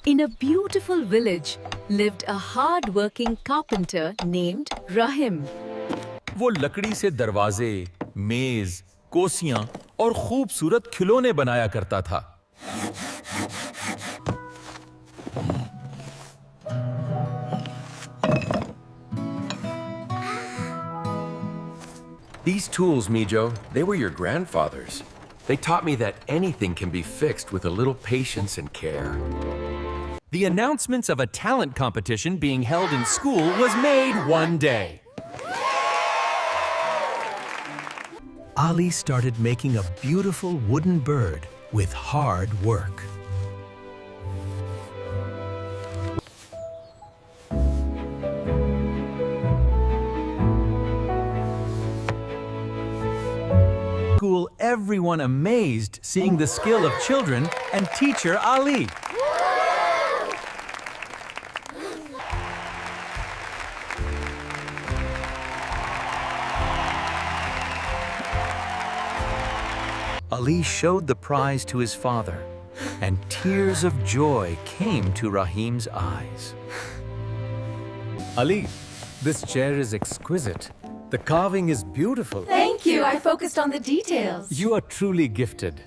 In a beautiful village lived a hard-working carpenter named Rehim. وہ لکڑی سے دروازے، میز، کرسیاں اور خوبصورت کھلونے بنایا کرتا تھا۔ These tools, Mijo, they were your grandfather's. They taught me that anything can be fixed with a little patience and care. The announcements of a talent competition being held in school was made one day. Ali started making a beautiful wooden bird with hard work. School, everyone amazed seeing the skill of children and teacher Ali. Ali showed the prize to his father, and tears of joy came to Rahim's eyes. Ali, this chair is exquisite. The carving is beautiful. Thank you. I focused on the details. You are truly gifted.